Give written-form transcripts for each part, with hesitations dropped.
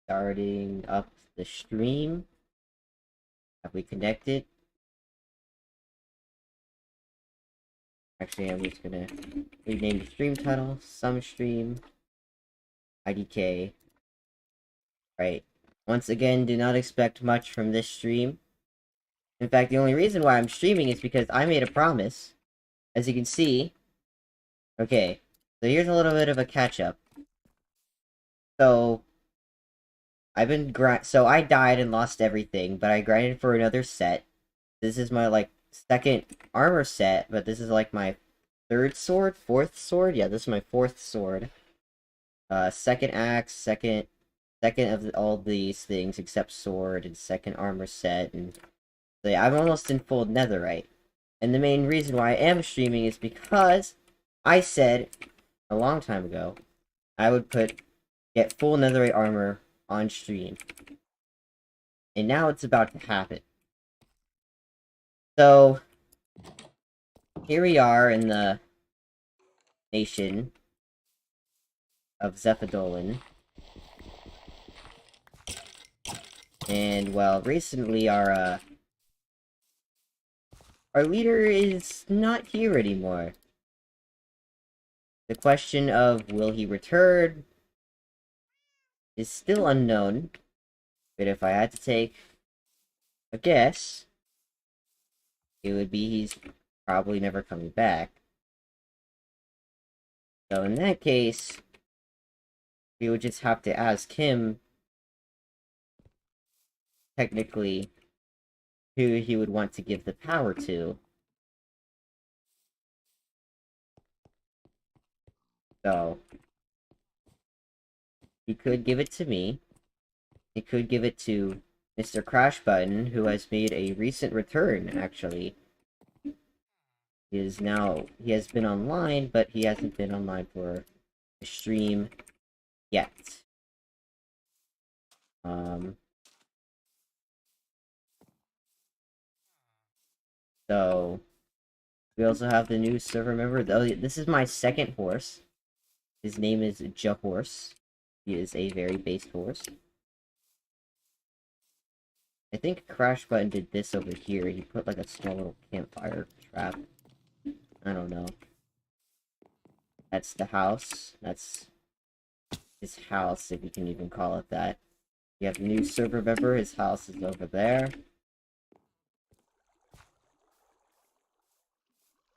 Starting up the stream. Have we connected? Actually, I'm just gonna rename the stream title. Some stream. IDK. Right. Once again, do not expect much from this stream. In fact, the only reason why I'm streaming is because I made a promise. As you can see. Okay. So here's a little bit of a catch-up. So, so I died and lost everything, but I grinded for another set. This is my, like, second armor set, but this is, like, my third sword? Fourth sword? Yeah, this is my fourth sword. Second axe, second of all these things except sword, and second armor set, and so yeah, I'm almost in full netherite. And the main reason why I am streaming is because I said a long time ago I would get full netherite armor on stream. And now it's about to happen. So here we are in the nation of Zephydolan. And well, recently our leader is not here anymore. The question of will he return is still unknown, but if I had to take a guess, it would be he's probably never coming back. So in that case, we would just have to ask him, technically, who he would want to give the power to. So, he could give it to me. He could give it to Mr. Crashbutton, who has made a recent return, actually. He has been online, but he hasn't been online for the stream yet. So, we also have the new server member. Oh, this is my second horse. His name is Jahorse. He is a very based horse. I think Crashbutton did this over here. He put like a small little campfire trap. I don't know. That's the house. That's his house, if you can even call it that. You have the new server member. His house is over there.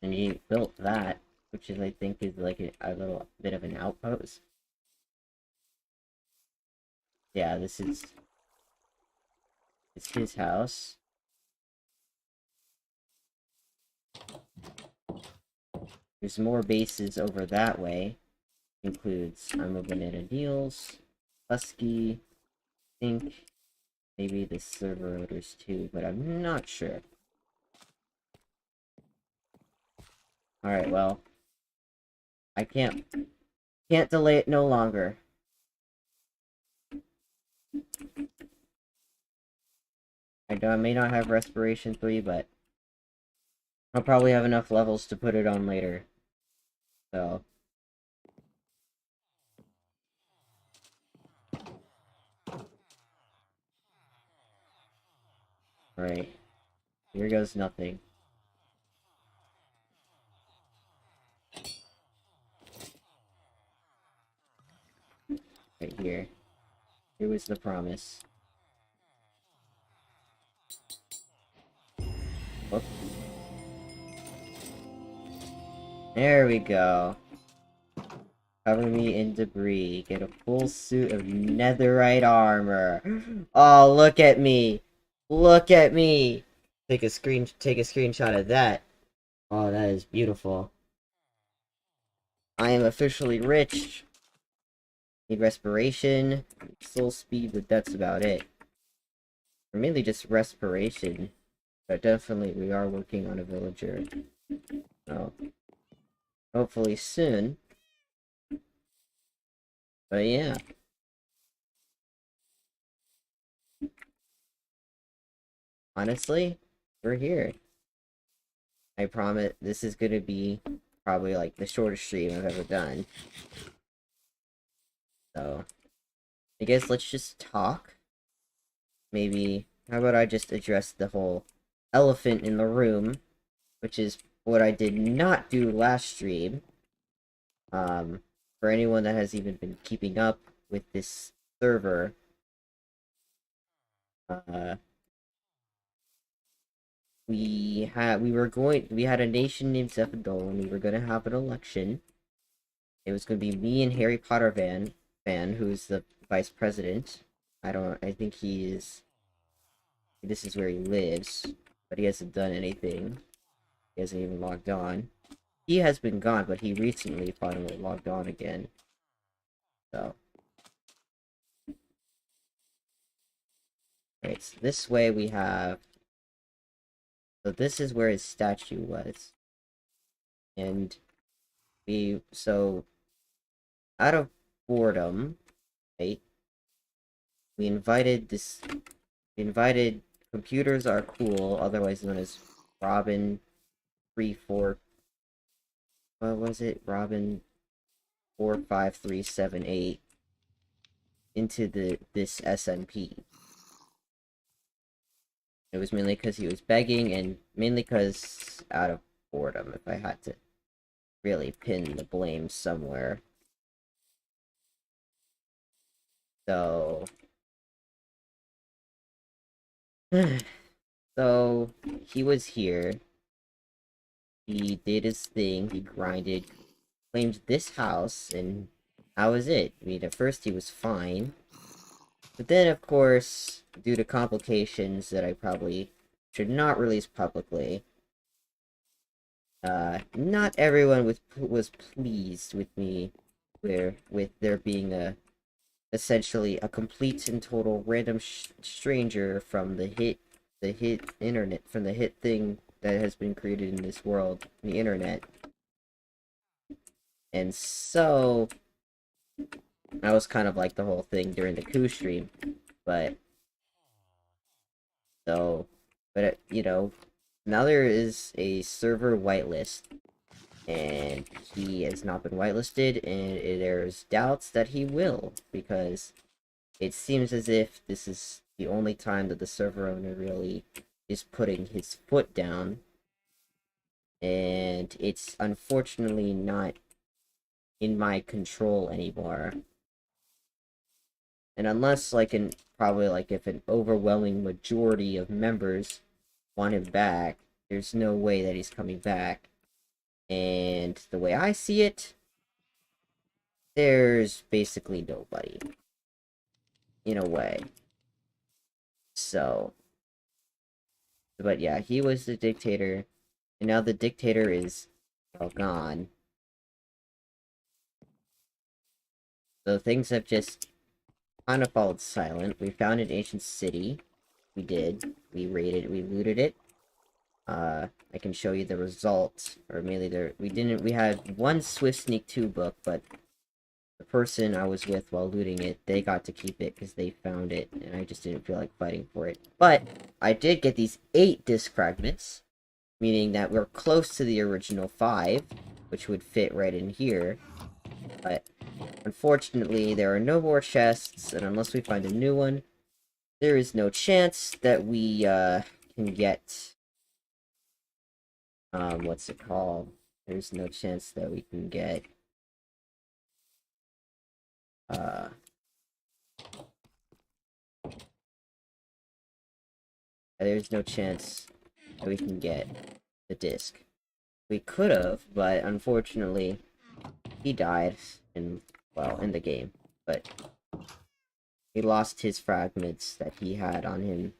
And he built that, which is, I think, is like a little bit of an outpost. Yeah, it's his house. There's more bases over that way. Includes I'm a Banana Deals, Husky, I think maybe the server owners too, but I'm not sure. Alright, well, I can't delay it no longer. I may not have Respiration 3, but I'll probably have enough levels to put it on later. So. Alright. Here goes nothing. Right here. Here was the promise. Whoop. There we go. Cover me in debris. Get a full suit of netherite armor. Oh, look at me. Look at me. Take a screenshot of that. Oh, that is beautiful. I am officially rich. Need respiration, soul speed, but that's about it. Or mainly just respiration. But definitely we are working on a villager. So hopefully soon. But yeah. Honestly, we're here. I promise this is gonna be probably like the shortest stream I've ever done. So I guess let's just talk. Maybe, how about I just address the whole elephant in the room, which is what I did not do last stream. For anyone that has even been keeping up with this server, we had a nation named Zephadol, and we were gonna have an election. It was gonna be me and Harry Potter fan, who's the vice president. I think this is where he lives, but he hasn't done anything. He hasn't even logged on. He has been gone, but he recently finally logged on again. So. Right, so this way we have... So this is where his statue was. And so, out of boredom, right, we invited Computers Are Cool, otherwise known as Robin 34, what was it? Robin 45378 into this SMP. It was mainly because he was begging, and mainly because out of boredom, if I had to really pin the blame somewhere. So... So, he was here. He did his thing, he grinded, claimed this house, and that was it. I mean, at first he was fine. But then, of course, due to complications that I probably should not release publicly, not everyone was pleased with me, with there being essentially a complete and total random stranger from the hit internet, from the hit thing that has been created in this world, the internet. And so, that was kind of like the whole thing during the coup stream, but, you know, now there is a server whitelist, and he has not been whitelisted, and there's doubts that he will, because it seems as if this is the only time that the server owner really is putting his foot down, and it's unfortunately not in my control anymore. And unless, probably, if an overwhelming majority of members want him back, there's no way that he's coming back. And the way I see it, there's basically nobody. In a way. So. But yeah, he was the dictator, and now the dictator is all gone. So things have just kind of fallen silent. We found an ancient city. We did. We raided, we looted it. I can show you the results, or mainly we had one Swift Sneak 2 book, but the person I was with while looting it, they got to keep it because they found it, and I just didn't feel like fighting for it. But I did get these 8 disc fragments, meaning that we're close to the original 5, which would fit right in here. But unfortunately, there are no more chests, and unless we find a new one, there is no chance that we can get what's it called? There's no chance that we can get there's no chance that we can get the disc. We could have, but unfortunately, he died in the game. But he lost his fragments that he had on him.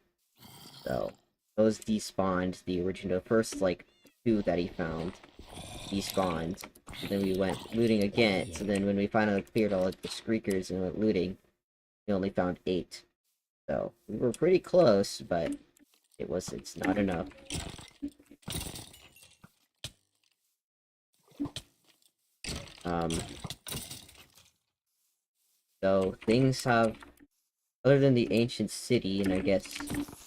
So, those despawned the original first, 2 that he found. Despawned. And then we went looting again. So then when we finally cleared all the Screakers and went looting, we only found 8. So, we were pretty close, but it's not enough. So things have, other than the ancient city, and I guess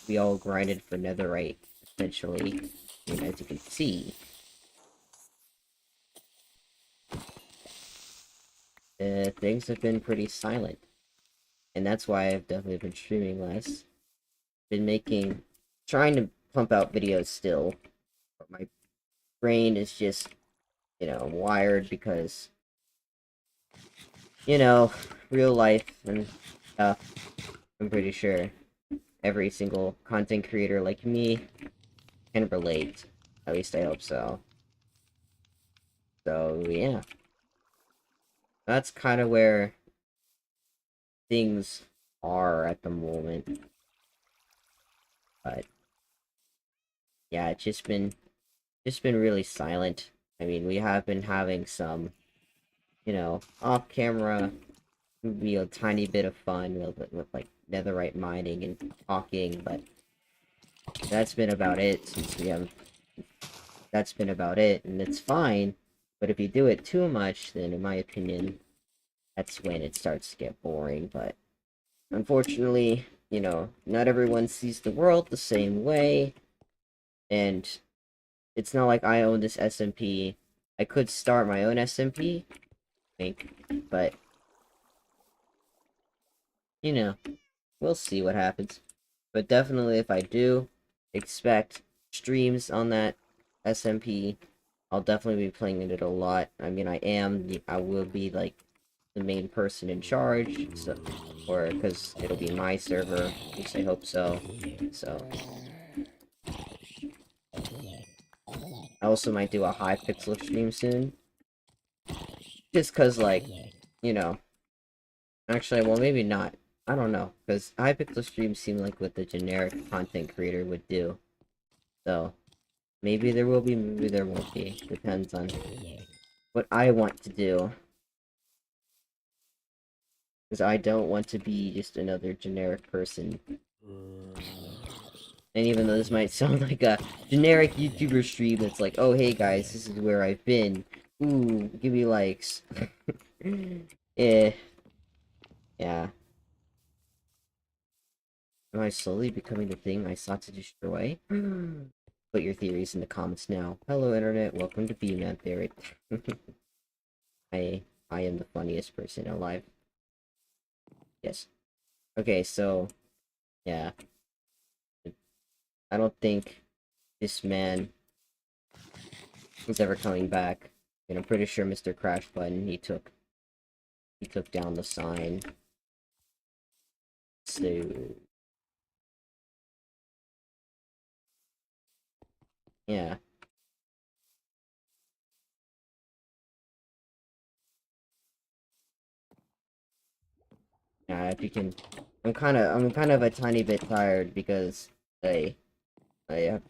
we all grinded for netherite, essentially, I mean, as you can see, things have been pretty silent. and that's why I've definitely been streaming less. Trying to pump out videos still, but my brain is just, wired because, real life and stuff. I'm pretty sure every single content creator like me can relate. At least I hope so. So, yeah. That's kind of where things are at the moment. But, yeah, it's just been really silent. I mean, we have been having some, off-camera, be a tiny bit of fun with like netherite mining and talking, but that's been about it since we have. That's been about it, and it's fine. But if you do it too much, then in my opinion, that's when it starts to get boring. But unfortunately, not everyone sees the world the same way, and it's not like I own this SMP. I could start my own SMP, I think, but we'll see what happens. But definitely, if I do, expect streams on that SMP. I'll definitely be playing it a lot. I mean, I will be, like, the main person in charge, so, or, because it'll be my server, at least I hope so. So, I also might do a Hypixel stream soon. Just because, like, you know, actually, well, maybe not. I don't know, because Hypixel streams seem like what the generic content creator would do. So, maybe there will be, maybe there won't be. Depends on what I want to do. Because I don't want to be just another generic person. And even though this might sound like a generic YouTuber stream that's like, oh hey guys, this is where I've been. Ooh, give me likes. Eh. Yeah. Am I slowly becoming the thing I sought to destroy? Put your theories in the comments now. Hello internet, welcome to BMAP Barrett. I am the funniest person alive. Yes. Okay, so yeah. I don't think this man is ever coming back. And I'm pretty sure Mr. Crash Button, he took down the sign. So yeah. Yeah, if you can, I'm kind of a tiny bit tired because I I have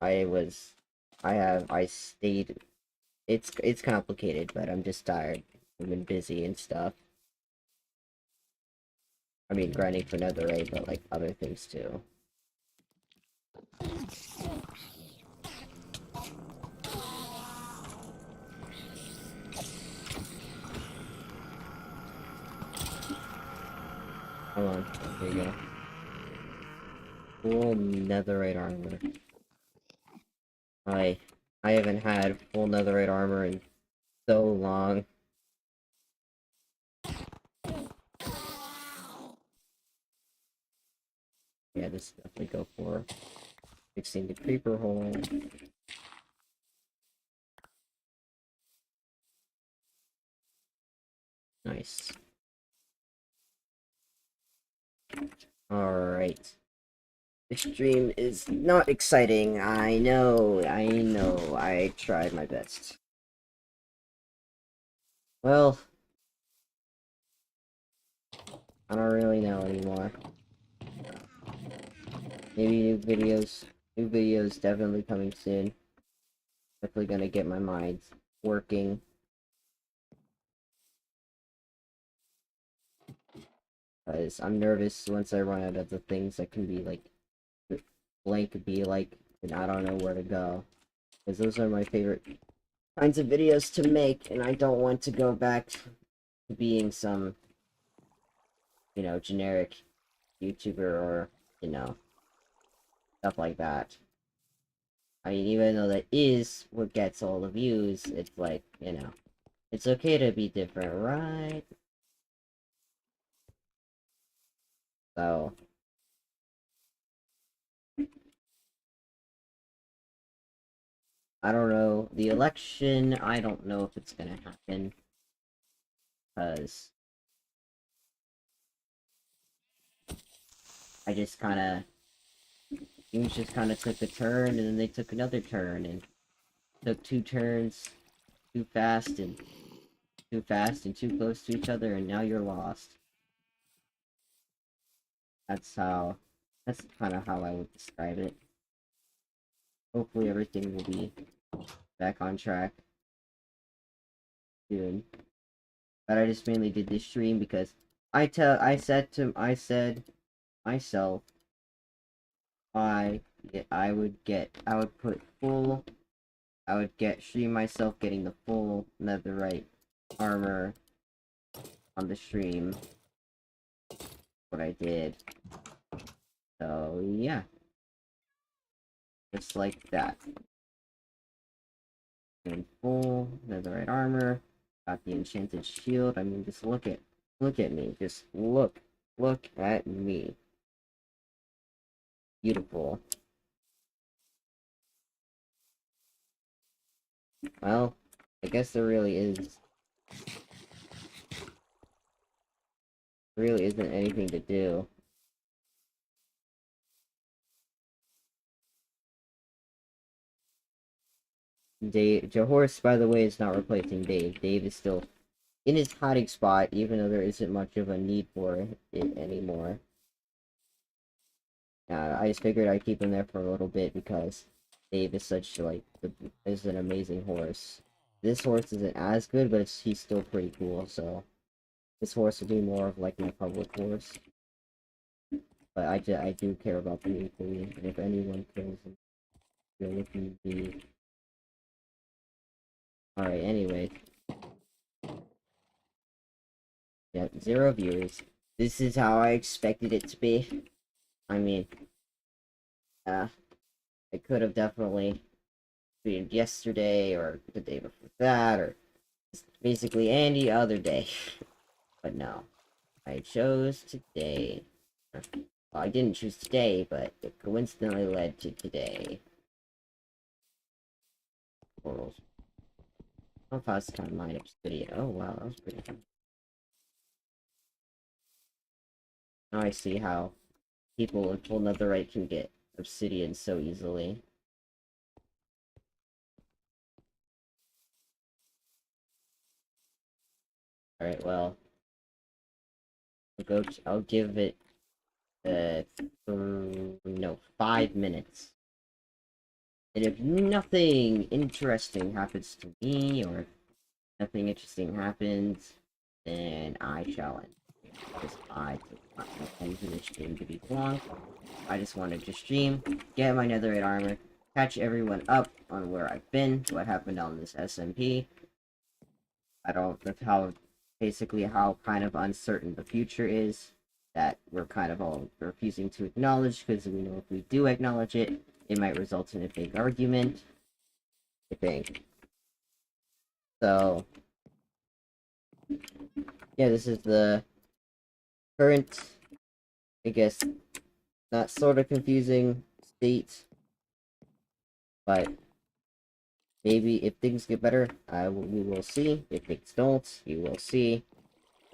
I was I stayed. It's complicated, but I'm just tired. I've been busy and stuff. I mean, grinding for netherite, but like other things too. Hold on, there you go. Full netherite armor. I I haven't had full netherite armor in so long. Yeah, this definitely go for fixing the creeper hole. Nice. Alright. The stream is not exciting. I know, I tried my best. Well, I don't really know anymore. Maybe new videos definitely coming soon. Definitely gonna get my mind working. Because I'm nervous once I run out of the things that can be like, blank be like, and I don't know where to go. Because those are my favorite kinds of videos to make, and I don't want to go back to being some, generic YouTuber or, you know, stuff like that. I mean, even though that is what gets all the views, it's like, it's okay to be different, right? So I don't know. The election, I don't know if it's gonna happen. Because I just kinda things just kinda took a turn and then they took another turn and took two turns too fast and too close to each other and now you're lost. That's how that's kinda how I would describe it. Hopefully everything will be back on track soon. But I just mainly did this stream because I said myself I would put full I would get stream myself getting the full netherite armor on the stream. What I did. So yeah. Just like that. In full netherite armor. Got the enchanted shield. I mean just look at me. Just look at me. Beautiful. Well, I guess there really isn't anything to do. Jahorse, by the way, is not replacing Dave. Dave is still in his hiding spot, even though there isn't much of a need for it anymore. I just figured I'd keep him there for a little bit because Dave is is an amazing horse. This horse isn't as good, but he's still pretty cool. So this horse would be more of like my public horse. But I do care about them equally, and if anyone kills him, you're looking to be. Alright, anyway. Yeah, 0 viewers. This is how I expected it to be. I mean, I could have definitely tweeted yesterday or the day before that or basically any other day. But no, I chose today. Well, I didn't choose today, but it coincidentally led to today. Portals. I don't know if I was kind of mine up video. Oh wow, that was pretty fun. Now I see how people in full netherite can get obsidian so easily. Alright, well. I'll give it, no, 5 minutes. And if nothing interesting happens to me, or if nothing interesting happens, then I shall end. Because I did not intend for this stream to be long. I just wanted to stream, get my netherite armor, catch everyone up on where I've been, what happened on this SMP. I don't know basically how kind of uncertain the future is, that we're kind of all refusing to acknowledge, because we know if we do acknowledge it, it might result in a big argument, I think. So, yeah, this is the current, I guess, not sort of confusing state, but maybe if things get better, we will see. If things don't, you will see.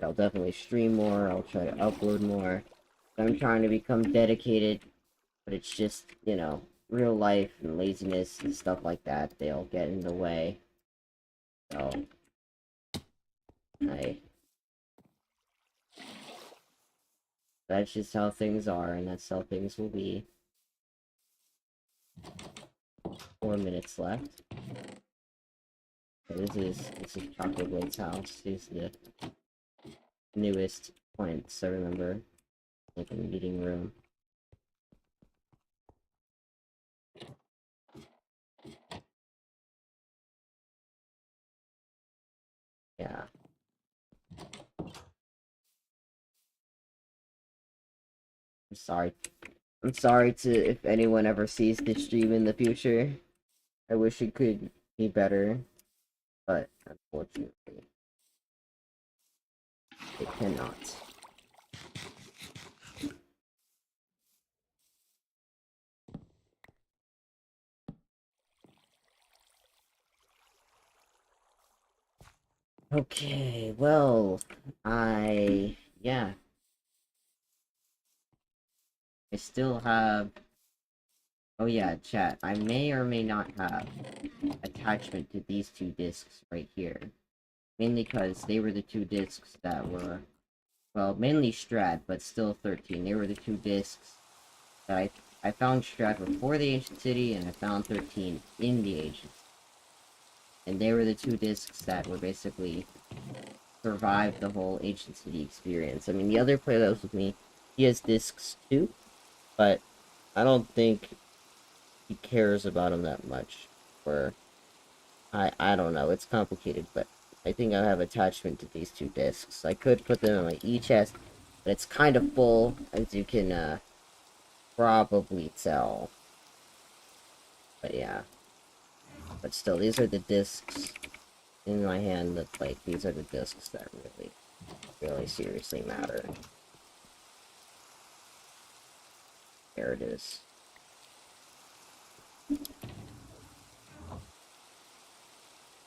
I'll definitely stream more, I'll try to upload more. I'm trying to become dedicated, but it's just, real life and laziness and stuff like that, they all get in the way. So, that's just how things are, and that's how things will be. 4 minutes left. This is Chocolate Blade's house. He's the newest plants I remember, like in the meeting room. Yeah. I'm sorry. I'm sorry to if anyone ever sees this stream in the future. I wish it could be better, but unfortunately, it cannot. Okay, well, yeah, I still have, oh yeah, chat, I may or may not have attachment to these two discs right here. Mainly because they were the two discs that were, well, mainly Strad, but still 13. They were the two discs that I found Strad before the Ancient City, and I found 13 in the Ancient City. And they were the two discs that were basically survived the whole Ancient City experience. I mean, the other player that was with me, he has discs too, but I don't think he cares about them that much. Or I don't know. It's complicated, but I think I have attachment to these two discs. I could put them in my e-chest, but it's kind of full, as you can probably tell. But yeah. But still, these are the discs in my hand that, like, these are the discs that really, really seriously matter. There it is. And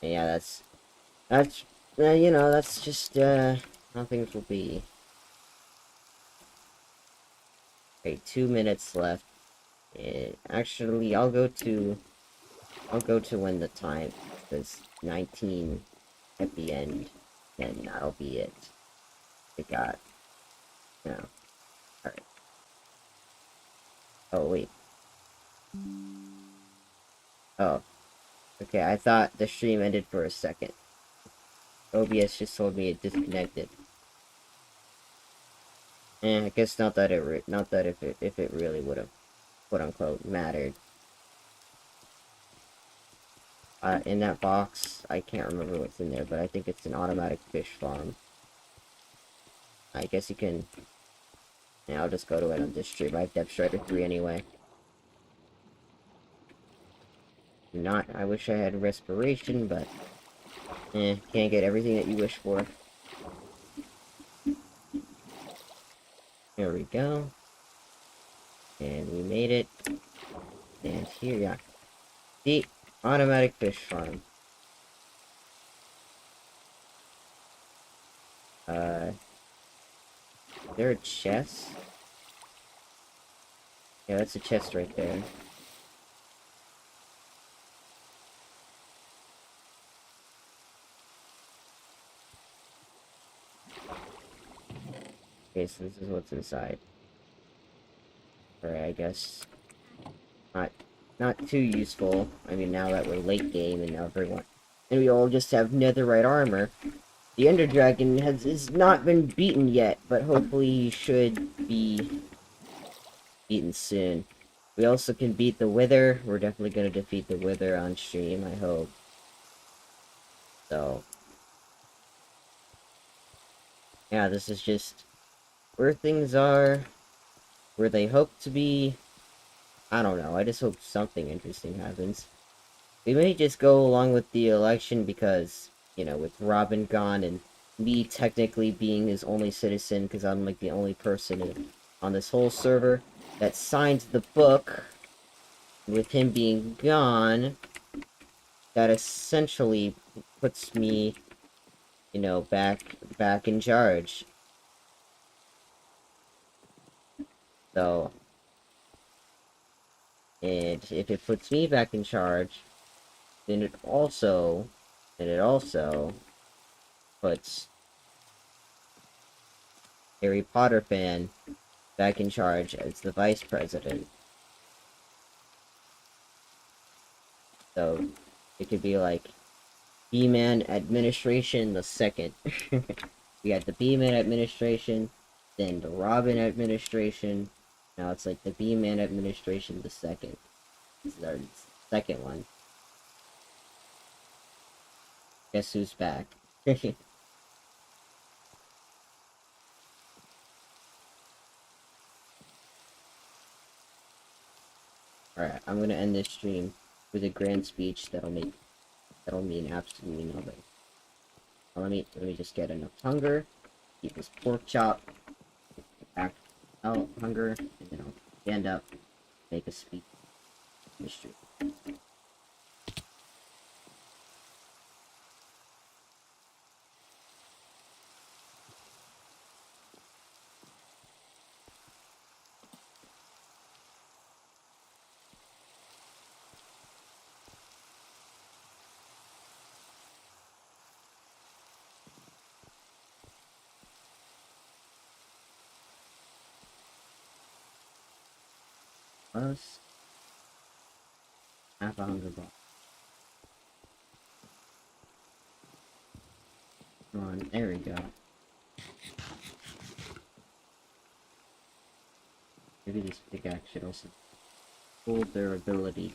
yeah, that's, you know, that's just, how things will be. Okay, 2 minutes left. Actually, I'll go to when the time says 19 at the end, and that'll be it. I got, no. Alright. Oh, wait. Oh. Okay, I thought the stream ended for a second. OBS just told me it disconnected. I guess not that not that if it really would have, quote unquote, mattered. In that box, I can't remember what's in there, but I think it's an automatic fish farm. I guess you can. Yeah, I'll just go to it on this stream. I have Depth Strider 3 anyway. Not, I wish I had Respiration, but can't get everything that you wish for. There we go. And we made it. And here, yeah. The automatic fish farm. Is there a chest? Yeah, that's a chest right there. Okay, so this is what's inside. Alright, I guess not too useful. I mean, now that we're late game and everyone, and we all just have netherite armor. The Ender Dragon has not been beaten yet, but hopefully he should be beaten soon. We also can beat the Wither. We're definitely gonna defeat the Wither on stream, I hope. So, yeah, this is just where things are, where they hope to be. I don't know. I just hope something interesting happens. We may just go along with the election because, you know, with Robin gone and me technically being his only citizen because I'm like the only person on this whole server that signed the book, with him being gone, that essentially puts me, you know, back in charge. So, and if it puts me back in charge, then it also puts Harry Potter fan back in charge as the vice president. So it could be like B-Man administration the second. We had the B-Man administration, then the Robin administration. Now it's like the B-Man administration the second. This is our second one. Guess who's back? Alright, I'm gonna end this stream with a grand speech that'll mean absolutely nothing. Let me just get enough hunger, keep this pork chop, back out hunger, and then I'll stand up, make a speech in the street. Plus half a hunger bar. Come on, there we go. Maybe this pickaxe should also hold their ability.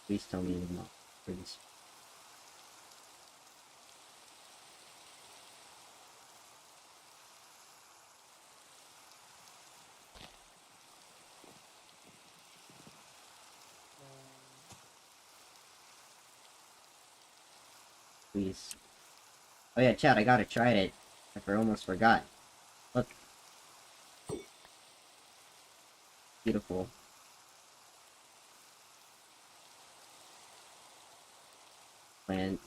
Please tell me the not for this. Please. Oh yeah, chat, I gotta try it. I almost forgot. Look. Beautiful.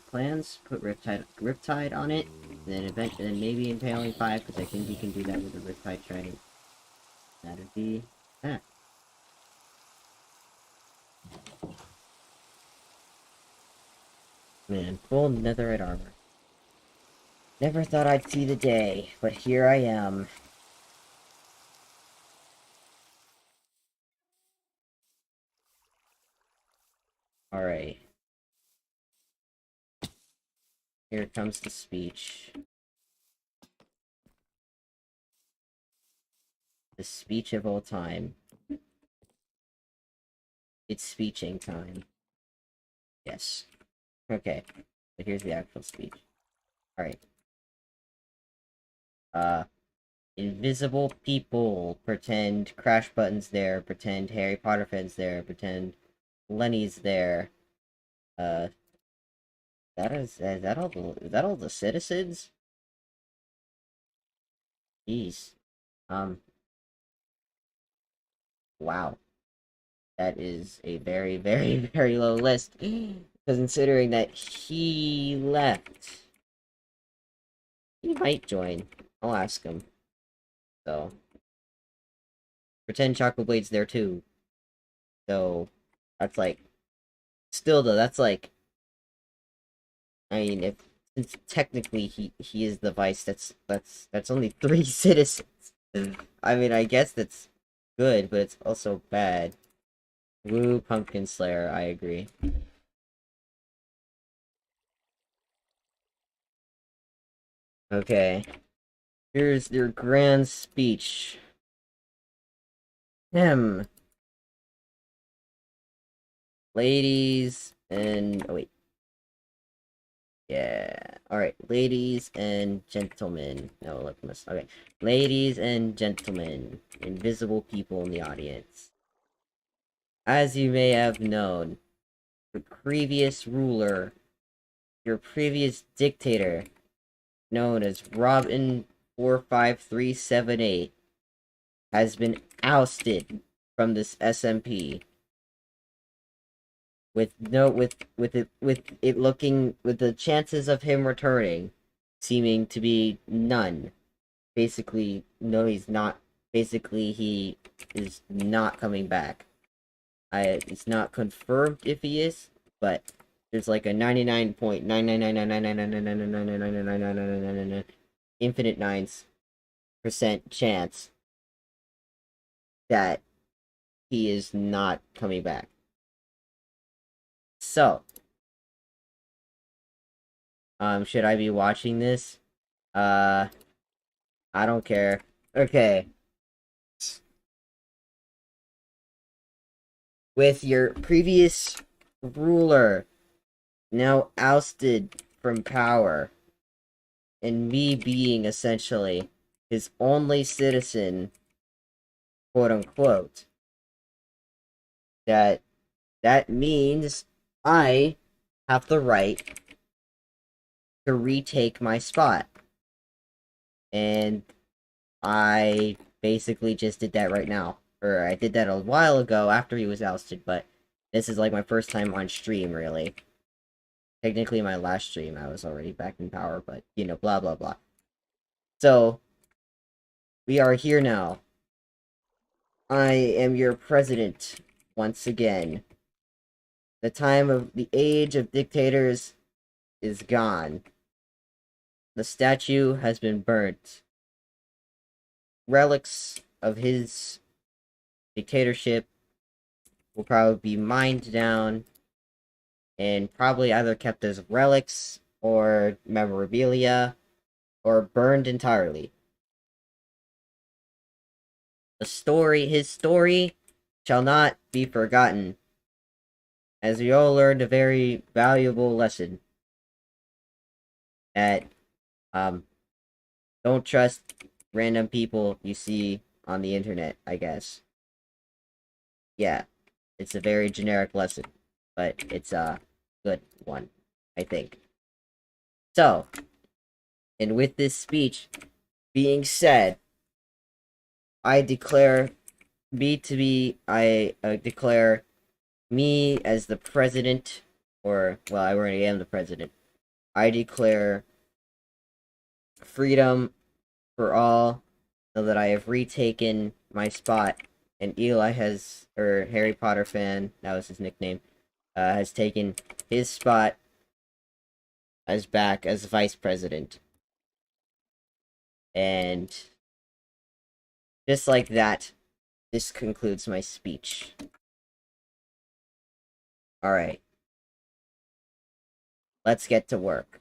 Plans, put Riptide on it, then maybe Impaling 5, because I think you can do that with the Riptide Trident. That'd be that. Man, full netherite armor. Never thought I'd see the day, but here I am. Alright. Here comes the speech. The speech of all time. It's speeching time. Yes. Okay. But here's the actual speech. Alright. Invisible people. Pretend Crash Button's there. Pretend Harry Potter fan's there. Pretend Lenny's there. Is that all the citizens? Jeez. Wow. That is a very, very, very low list. Considering that he left. He might join. I'll ask him. So. Pretend Chocolate Blade's there too. So, that's like... Still though, that's like... I mean, since technically he is the vice, that's only 3 citizens. I mean, I guess that's good, but it's also bad. Woo, Pumpkin Slayer, I agree. Okay. Here's your grand speech. Ladies and... Oh, wait. Yeah. Alright, ladies and gentlemen. No, look, okay. Ladies and gentlemen. Invisible people in the audience. As you may have known, the previous ruler, your previous dictator, known as Robin45378, has been ousted from this SMP. With the chances of him returning seeming to be none. Basically, no, he's not. Basically, he is not coming back. It's not confirmed if he is, but there's like a 99.99999999999999999 infinite nines % chance that he is not coming back. So, should I be watching this? I don't care. Okay. With your previous ruler now ousted from power, and me being essentially his only citizen, quote unquote, that means I have the right to retake my spot. And I basically just did that right now. Or I did that a while ago after he was ousted, but this is like my first time on stream, really. Technically my last stream, I was already back in power, but, you know, blah blah blah. So, we are here now. I am your president, once again. The age of dictators is gone. The statue has been burnt. relics of his dictatorship will probably be mined down and probably either kept as relics or memorabilia or burned entirely. His story shall not be forgotten, as we all learned a very valuable lesson that don't trust random people you see on the internet, I guess. Yeah, it's a very generic lesson, but it's a good one, I think. So, and with this speech being said, I declare I declare me as the president, or, well, I already am the president. I declare freedom for all, so that I have retaken my spot, and Eli has, or Harry Potter fan, that was his nickname, has taken his spot as back as vice president. And just like that, this concludes my speech. Alright. Let's get to work.